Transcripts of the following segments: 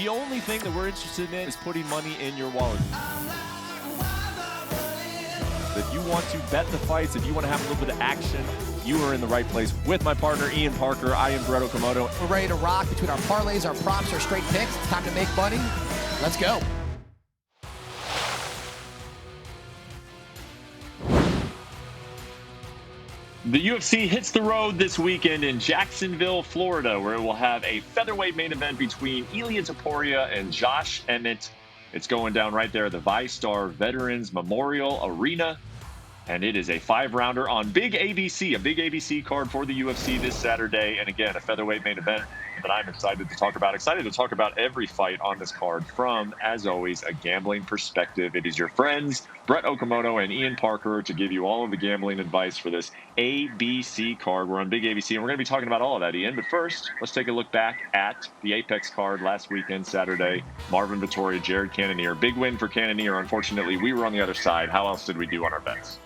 The only thing that we're interested in is putting money in your wallet. If you want to bet the fights, if you want to have a little bit of action, you are in the right place with my partner, Ian Parker. I am Brett Okamoto. We're ready to rock between our parlays, our props, our straight picks. It's time to make money. Let's go. The UFC hits the road this weekend in Jacksonville, Florida, where it will have a featherweight main event between Ilia Topuria and Josh Emmett. It's going down right there at the VyStar Veterans Memorial Arena. And it is a 5-rounder on big ABC card for the UFC this Saturday. And again, a featherweight main event that I'm excited to talk about. Excited to talk about every fight on this card from, as always, a gambling perspective. It is your friends, Brett Okamoto and Ian Parker, to give you all of the gambling advice for this ABC card. We're on big ABC, and we're going to be talking about all of that, Ian. But first, let's take a look back at the Apex card last weekend, Saturday. Marvin Vettori, Jared Cannonier. Big win for Cannonier. Unfortunately, we were on the other side. How else did we do on our bets?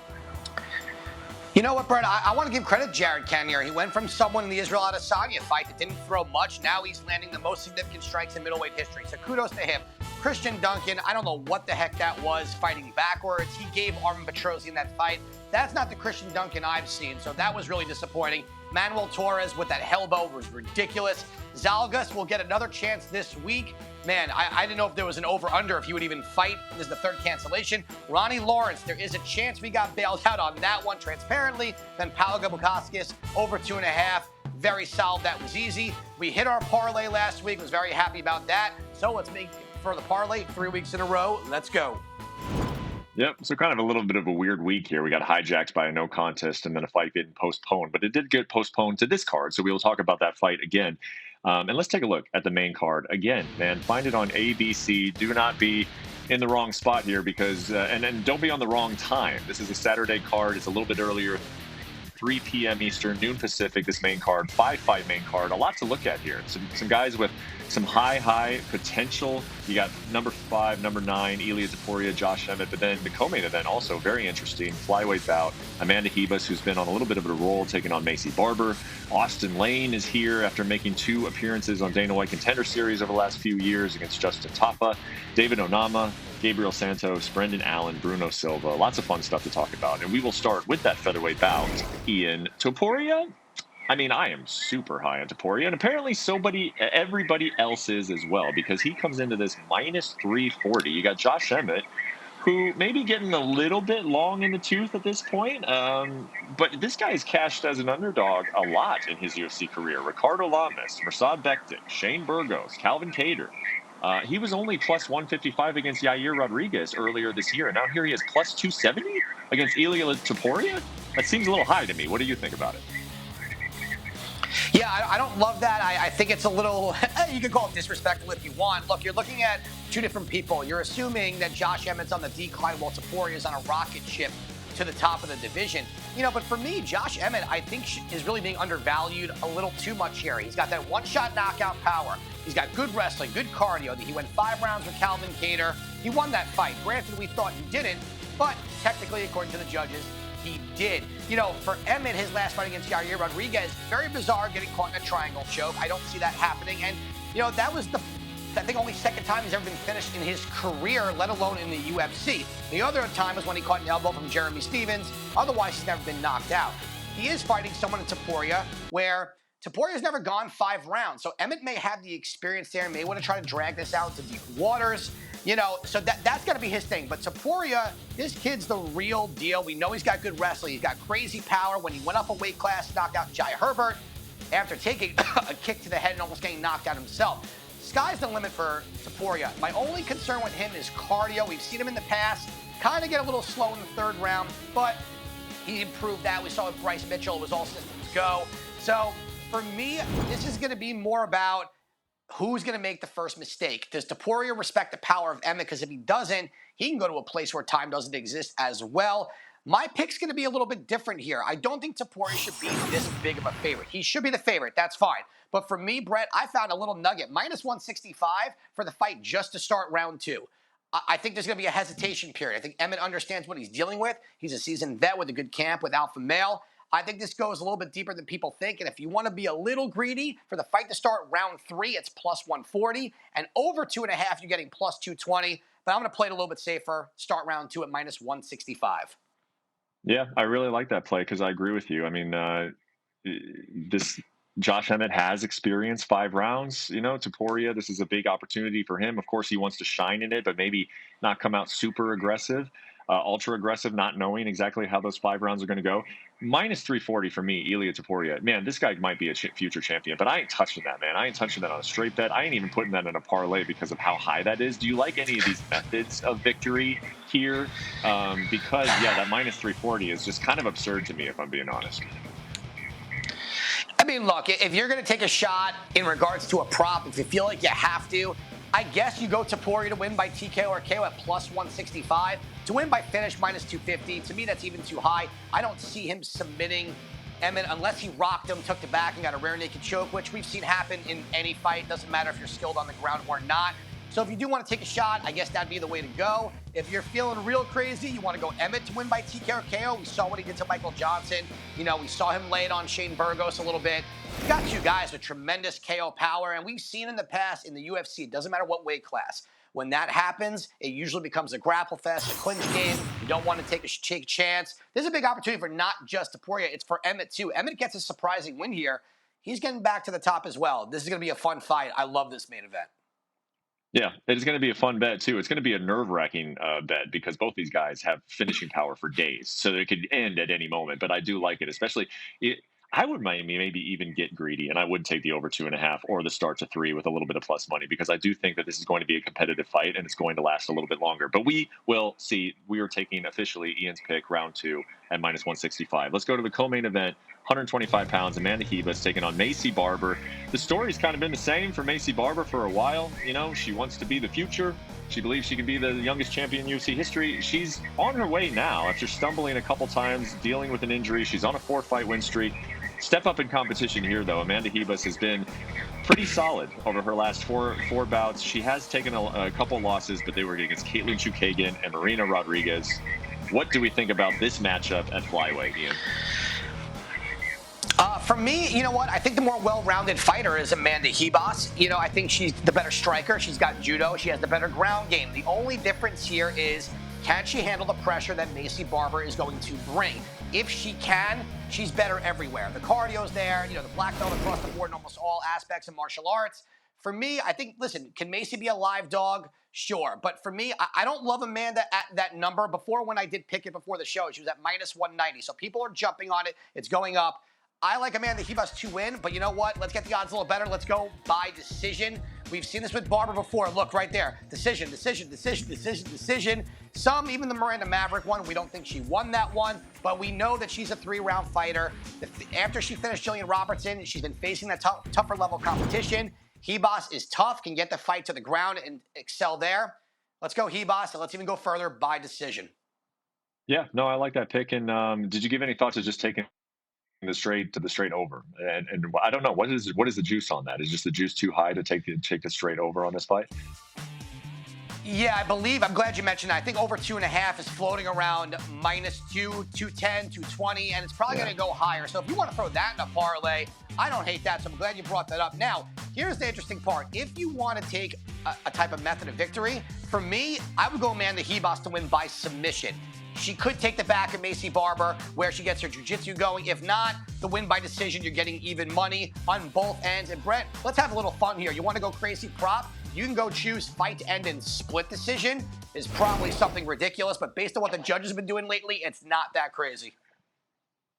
You know what, Brett? I want to give credit to Jared Cannonier. He went from someone in the Israel Adesanya fight that didn't throw much. Now he's landing the most significant strikes in middleweight history. So kudos to him. Christian Duncan, I don't know what the heck that was, fighting backwards. He gave Armin Petrosyan that fight. That's not the Christian Duncan I've seen, so that was really disappointing. Manuel Torres with that elbow was ridiculous. Zalgas will get another chance this week. Man, I didn't know if there was an over-under, if he would even fight. This is the third cancellation. Ronnie Lawrence, there is a chance we got bailed out on that one transparently. Then Paulo Bukauskas, over 2.5. Very solid. That was easy. We hit our parlay last week. Was very happy about that. So let's make for the parlay 3 weeks in a row. Let's go. Yep, so kind of a little bit of a weird week here. We got hijacked by a no contest and then a fight getting postponed, but it did get postponed to this card, so we will talk about that fight again. And let's take a look at the main card. Again, man, find it on ABC. Do not be in the wrong spot here because, and don't be on the wrong time. This is a Saturday card. It's a little bit earlier, 3 p.m. Eastern, noon Pacific, this main card, 5-fight main card. A lot to look at here. Some guys with some high potential. You got number 5, number 9, Ilia Topuria, Josh Emmett, but then the co-main event also very interesting. Flyweight bout, Amanda Ribas, who's been on a little bit of a roll, taking on Macy Barber. Austin Lane is here after making 2 appearances on Dana White Contender Series over the last few years against Justin Tafa. David Onama, Gabriel Santos, Brendan Allen, Bruno Silva. Lots of fun stuff to talk about. And we will start with that featherweight bout. Ian Topuria. I mean, I am super high on Topuria, and apparently everybody else is as well, because he comes into this minus 340. You got Josh Emmett, who may be getting a little bit long in the tooth at this point, but this guy is cashed as an underdog a lot in his UFC career. Ricardo Lamas, Mirsad Bektic, Shane Burgos, Calvin Kattar. He was only plus 155 against Yair Rodriguez earlier this year, and now here he is plus 270 against Ilia Topuria? That seems a little high to me. What do you think about it? Yeah, I don't love that. I think it's a little, you can call it disrespectful if you want. Look, you're looking at 2 different people. You're assuming that Josh Emmett's on the decline while Topuria is on a rocket ship to the top of the division. But for me, Josh Emmett, I think, is really being undervalued a little too much here. He's got that one-shot knockout power. He's got good wrestling, good cardio. He went 5 rounds with Calvin Kattar. He won that fight. Granted, we thought he didn't, but technically, according to the judges, he did. For Emmett, his last fight against Yair Rodriguez, very bizarre getting caught in a triangle choke. I don't see that happening. And, that was I think only second time he's ever been finished in his career, let alone in the UFC. The other time was when he caught an elbow from Jeremy Stevens. Otherwise, he's never been knocked out. He is fighting someone in Topuria where Topuria's never gone 5 rounds. So Emmett may have the experience there, may want to try to drag this out to deep waters. So that's got to be his thing. But Topuria, this kid's the real deal. We know he's got good wrestling. He's got crazy power. When he went up a weight class, knocked out Jai Herbert after taking a kick to the head and almost getting knocked out himself. Sky's the limit for Topuria. My only concern with him is cardio. We've seen him in the past kind of get a little slow in the 3rd round, but he improved that. We saw with Bryce Mitchell. It was all systems go. So for me, this is going to be more about who's going to make the first mistake. Does Topuria respect the power of Emmett? Because if he doesn't, he can go to a place where time doesn't exist as well. My pick's going to be a little bit different here. I don't think Topuria should be this big of a favorite. He should be the favorite. That's fine. But for me, Brett, I found a little nugget. Minus 165 for the fight just to start round 2. I think there's going to be a hesitation period. I think Emmett understands what he's dealing with. He's a seasoned vet with a good camp with alpha male. I think this goes a little bit deeper than people think. And if you want to be a little greedy for the fight to start round 3, it's plus 140. And over 2.5, you're getting plus 220. But I'm going to play it a little bit safer. Start round 2 at minus 165. Yeah, I really like that play because I agree with you. I mean, this Josh Emmett has experienced 5 rounds. Topuria, this is a big opportunity for him. Of course, he wants to shine in it, but maybe not come out super aggressive, ultra aggressive, not knowing exactly how those 5 rounds are going to go. Minus 340 for me, Ilia Topuria. Man, this guy might be a future champion, but I ain't touching that, man. I ain't touching that on a straight bet. I ain't even putting that in a parlay because of how high that is. Do you like any of these methods of victory here? Because, yeah, that minus 340 is just kind of absurd to me, if I'm being honest. I mean, look, if you're going to take a shot in regards to a prop, if you feel like you have to, I guess you go Topuria to win by TKO or KO at plus 165. To win by finish, minus 250. To me, that's even too high. I don't see him submitting Emmett unless he rocked him, took the back, and got a rear naked choke, which we've seen happen in any fight. Doesn't matter if you're skilled on the ground or not. So if you do want to take a shot, I guess that'd be the way to go. If you're feeling real crazy, you want to go Emmett to win by TKO or KO. We saw what he did to Michael Johnson. We saw him lay it on Shane Burgos a little bit. You got 2 guys with tremendous KO power, and we've seen in the past in the UFC, it doesn't matter what weight class. When that happens, it usually becomes a grapple fest, a clinch game. You don't want to take a chance. This is a big opportunity for not just Topuria, it's for Emmett too. Emmett gets a surprising win here. He's getting back to the top as well. This is going to be a fun fight. I love this main event. Yeah, it's going to be a fun bet, too. It's going to be a nerve-wracking bet because both these guys have finishing power for days. So it could end at any moment. But I do like it, especially I would maybe even get greedy, and I would take the over 2.5 or the start to 3 with a little bit of plus money because I do think that this is going to be a competitive fight and it's going to last a little bit longer. But we will see. We are taking officially Ian's pick, round 2 at minus 165. Let's go to the co-main event. 125 pounds, Amanda Ribas taking on Maycee Barber. The story's kind of been the same for Maycee Barber for a while. She wants to be the future. She believes she can be the youngest champion in UFC history. She's on her way now after stumbling a couple times, dealing with an injury. She's on a 4-fight win streak. Step up in competition here, though. Amanda Ribas has been pretty solid over her last four bouts. She has taken a couple losses, but they were against Caitlin Chukagian and Marina Rodriguez. What do we think about this matchup at flyweight, Ian? For me, you know what? I think the more well-rounded fighter is Amanda Ribas. I think she's the better striker. She's got judo. She has the better ground game. The only difference here is, can she handle the pressure that Maycee Barber is going to bring? If she can, she's better everywhere. The cardio's there. The black belt across the board in almost all aspects of martial arts. For me, I think, listen, can Maycee be a live dog? Sure. But for me, I don't love Amanda at that number. Before, when I did pick it before the show, she was at minus 190. So people are jumping on it. It's going up. I like Amanda Ribas to win, but you know what? Let's get the odds a little better. Let's go by decision. We've seen this with Barber before. Look, right there. Decision. Some, even the Miranda Maverick one, we don't think she won that one, but we know that she's a 3-round fighter. After she finished Jillian Robertson, she's been facing that tougher level competition. Ribas is tough, can get the fight to the ground and excel there. Let's go Ribas, and let's even go further by decision. Yeah, no, I like that pick. And did you give any thought to just taking the straight over? And I don't know, what is the juice on that? Is just the juice too high to take the straight over on this fight? Yeah, I believe, I'm glad you mentioned that. I think over 2.5 is floating around minus 210, 220, and it's probably going to go higher. So if you want to throw that in a parlay, I don't hate that. So I'm glad you brought that up. Now, here's the interesting part. If you want to take a type of method of victory, for me, I would go Amanda Ribas to win by submission. She could take the back of Maycee Barber where she gets her jiu-jitsu going. If not, the win by decision, you're getting even money on both ends. And Brett, let's have a little fun here. You want to go crazy prop? You can go choose fight to end in split decision. Is probably something ridiculous, but based on what the judges have been doing lately, it's not that crazy.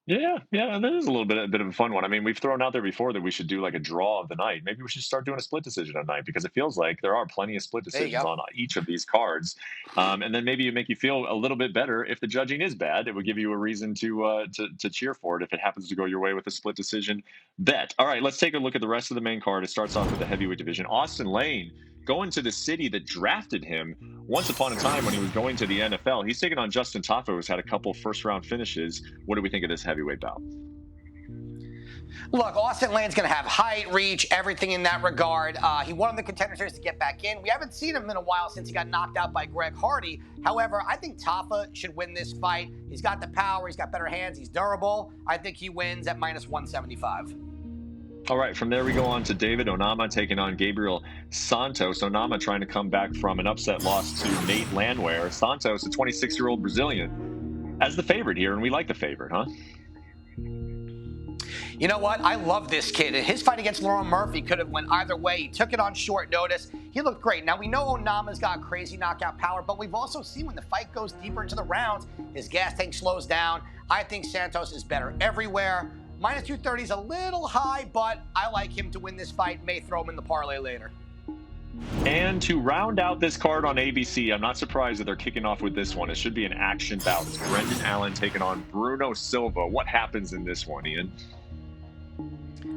Yeah, that is a bit of a fun one. I mean, we've thrown out there before that we should do like a draw of the night. Maybe we should start doing a split decision at night because it feels like there are plenty of split decisions on each of these cards. And then maybe it make you feel a little bit better if the judging is bad. It would give you a reason to cheer for it if it happens to go your way with a split decision bet. All right, let's take a look at the rest of the main card. It starts off with the heavyweight division. Austin Lane going to the city that drafted him once upon a time when he was going to the NFL. He's taken on Justin Tafa, who's had a couple first-round finishes. What do we think of this heavyweight bout? Look, Austin Lane's going to have height, reach, everything in that regard. He wanted the Contender Series to get back in. We haven't seen him in a while since he got knocked out by Greg Hardy. However, I think Tafa should win this fight. He's got the power. He's got better hands. He's durable. I think he wins at minus 175. All right, from there we go on to David Onama taking on Gabriel Santos. Onama trying to come back from an upset loss to Nate Landwehr. Santos, a 26-year-old Brazilian, as the favorite here, and we like the favorite, huh? You know what? I love this kid. His fight against Lauren Murphy could have went either way. He took it on short notice. He looked great. Now, we know Onama's got crazy knockout power, but we've also seen when the fight goes deeper into the rounds, his gas tank slows down. I think Santos is better everywhere. Minus 230 is a little high, but I like him to win this fight. May throw him in the parlay later. And to round out this card on ABC, I'm not surprised that they're kicking off with this one. It should be an action bout. It's Brendan Allen taking on Bruno Silva. What happens in this one, Ian?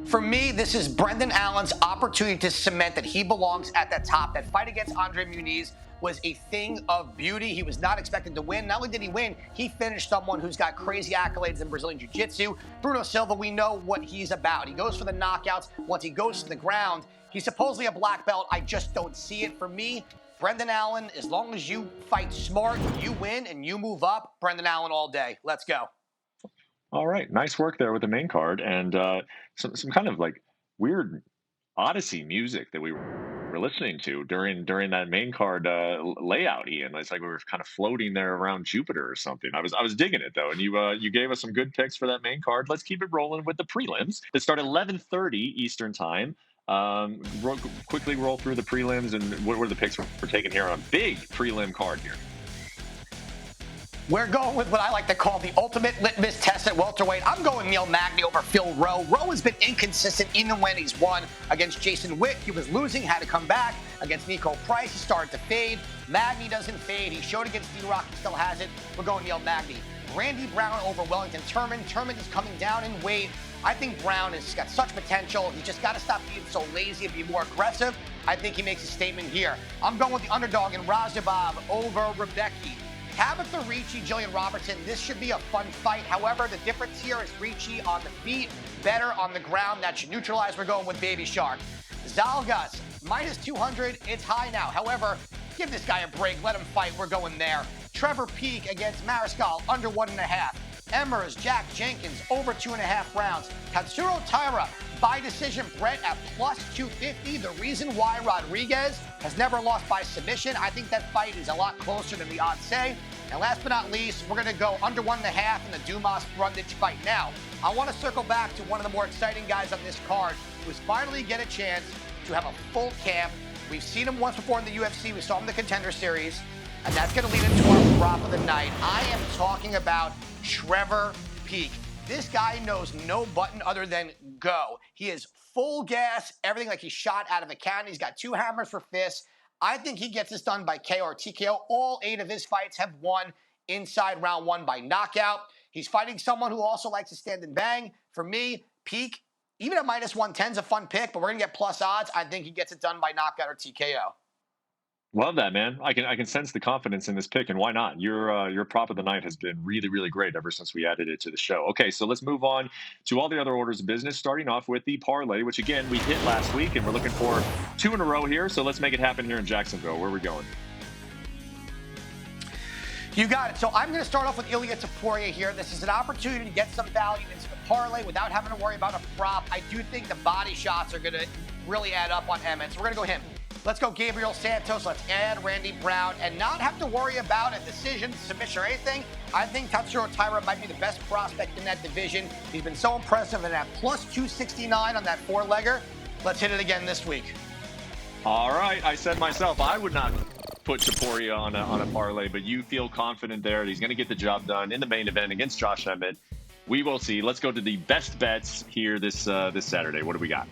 For me, this is Brendan Allen's opportunity to cement that he belongs at the top. That fight against Andre Muniz was a thing of beauty. He was not expected to win. Not only did he win, he finished someone who's got crazy accolades in Brazilian Jiu-Jitsu. Bruno Silva, we know what he's about. He goes for the knockouts. Once he goes to the ground, he's supposedly a black belt. I just don't see it. For me, Brendan Allen, as long as you fight smart, you win and you move up, Brendan Allen all day. Let's go. All right, nice work there with the main card, and some kind of like weird Odyssey music that we were listening to during that main card layout, Ian. It's like we were kind of floating there around Jupiter or something. I was digging it though, and you gave us some good picks for that main card. Let's keep it rolling with the prelims that start at 11:30 Eastern time. Quickly roll through the prelims, and what were the picks we're taking here on a big prelim card here? We're going with what I like to call the ultimate litmus test at welterweight. I'm going Neil Magny over Phil Rowe. Rowe has been inconsistent even when he's won. Against Jason Witt, he was losing, had to come back. Against Nico Price, he started to fade. Magny doesn't fade. He showed against D-Rock, he still has it. We're going Neil Magny. Randy Brown over Wellington Turman. Turman is coming down in weight. I think Brown has got such potential. He's just got to stop being so lazy and be more aggressive. I think he makes a statement here. I'm going with the underdog in Rajabov over Rebecki. Tabitha Ricci, Jillian Robertson, this should be a fun fight. However, the difference here is Ricci on the feet, better on the ground. That should neutralize. We're going with Baby Shark. Zalgas, minus 200. It's high now. However, give this guy a break. Let him fight. We're going there. Trevor Peek against Mariscal, under 1.5. Emmers, Jack Jenkins, over 2.5 rounds. Tatsuro Taira, by decision, Brett at plus 250. The reason why Rodriguez has never lost by submission, I think that fight is a lot closer than the odds say. And last but not least, we're going to go under 1.5 in the Dumas Brundage fight. Now, I want to circle back to one of the more exciting guys on this card who's finally get a chance to have a full camp. We've seen him once before in the UFC. We saw him in the Contender Series. And that's going to lead into our prop of the night. I am talking about Trevor Peek. This guy knows no button other than go. He is full gas, everything like he's shot out of a cannon. He's got 2 hammers for fists. I think he gets this done by KO or TKO. All 8 of his fights have won inside round 1 by knockout. He's fighting someone who also likes to stand and bang. For me, Peek, even at minus 110 is a fun pick, but we're going to get plus odds. I think he gets it done by knockout or TKO. Love that, man. I can sense the confidence in this pick, and why not? Your prop of the night has been really, really great ever since we added it to the show. Okay, so let's move on to all the other orders of business, starting off with the parlay, which again we hit last week, and we're looking for 2 in a row here. So let's make it happen here in Jacksonville. Where are we going? You got it. So I'm going to start off with Ilia Topuria here. This is an opportunity to get some value into the parlay without having to worry about a prop. I do think the body shots are going to really add up on Emmett. So we're going to go him. Let's go Gabriel Santos. Let's add Randy Brown and not have to worry about a decision, submission, or anything. I think Tatsuro Taira might be the best prospect in that division. He's been so impressive, and at plus 269 on that 4-legger. Let's hit it again this week. All right. I said myself, I would not put Topuria on a parlay, but you feel confident there. He's going to get the job done in the main event against Josh Emmett. We will see. Let's go to the best bets here this Saturday. What do we got?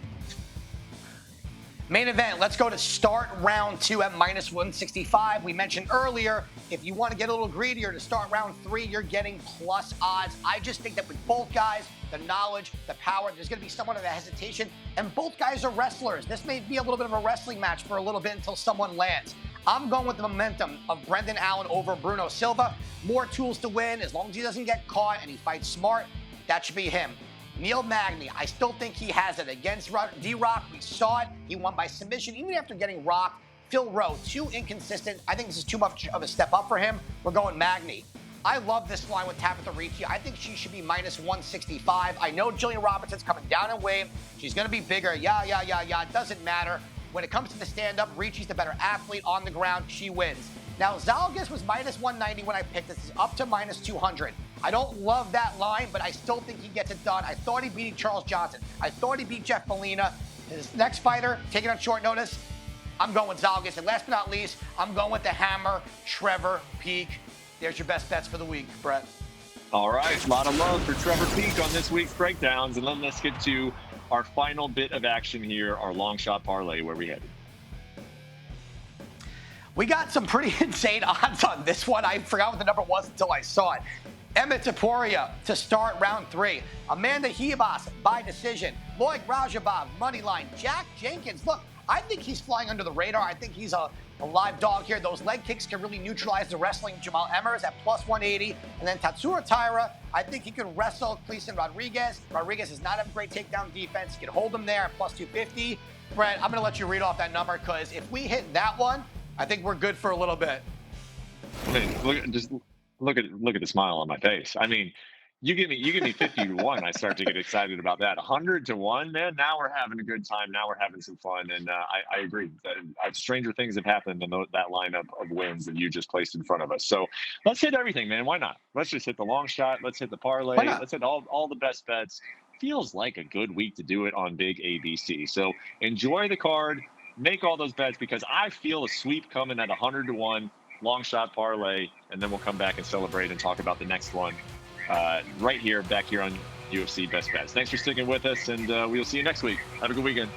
Main event, let's go to start round 2 at minus 165. We mentioned earlier, if you want to get a little greedier to start round 3, you're getting plus odds. I just think that with both guys, the knowledge, the power, there's going to be somewhat of a hesitation, and both guys are wrestlers. This may be a little bit of a wrestling match for a little bit until someone lands. I'm going with the momentum of Brendan Allen over Bruno Silva. More tools to win. As long as he doesn't get caught and he fights smart, that should be him. Neil Magny, I still think he has it. Against D-Rock, we saw it. He won by submission, even after getting rocked. Phil Rowe, too inconsistent. I think this is too much of a step up for him. We're going Magny. I love this line with Tabitha Ricci. I think she should be minus 165. I know Jillian Robinson's coming down in weight. She's going to be bigger. Yeah. It doesn't matter. When it comes to the stand-up, Ricci's the better athlete on the ground. She wins. Now, Zalgiris was minus 190 when I picked this. This is up to minus 200. I don't love that line, but I still think he gets it done. I thought he beat Charles Johnson. I thought he beat Jeff Molina. His next fighter, taking on short notice, I'm going Zalgiris. And last but not least, I'm going with the hammer, Trevor Peek. There's your best bets for the week, Brett. All right, a lot of love for Trevor Peek on this week's breakdowns. And then let's get to our final bit of action here, our long shot parlay. Where we headed? We got some pretty insane odds on this one. I forgot what the number was until I saw it. Emmett Topuria to start round 3. Amanda Ribas by decision. Lloyd Rajabov, money line. Jack Jenkins, look, I think he's flying under the radar. I think he's a live dog here. Those leg kicks can really neutralize the wrestling. Jamal Emmers at plus 180. And then Tatsuro Taira, I think he can wrestle Cleason Rodriguez. Rodriguez does not have great takedown defense. He can hold him there at plus 250. Brett, I'm going to let you read off that number because if we hit that one, I think we're good for a little bit. I mean, look at the smile on my face. I mean, you give me 50 to 1, I start to get excited about that. 100 to 1, man. Now we're having a good time. Now we're having some fun, and I agree. Stranger things have happened than that lineup of wins that you just placed in front of us. So let's hit everything, man. Why not? Let's just hit the long shot. Let's hit the parlay. Let's hit all the best bets. Feels like a good week to do it on Big ABC. So enjoy the card. Make all those bets because I feel a sweep coming at 100 to 1 long shot parlay, and then we'll come back and celebrate and talk about the next one back here on UFC Best Bets. Thanks for sticking with us, and we'll see you next week. Have a good weekend.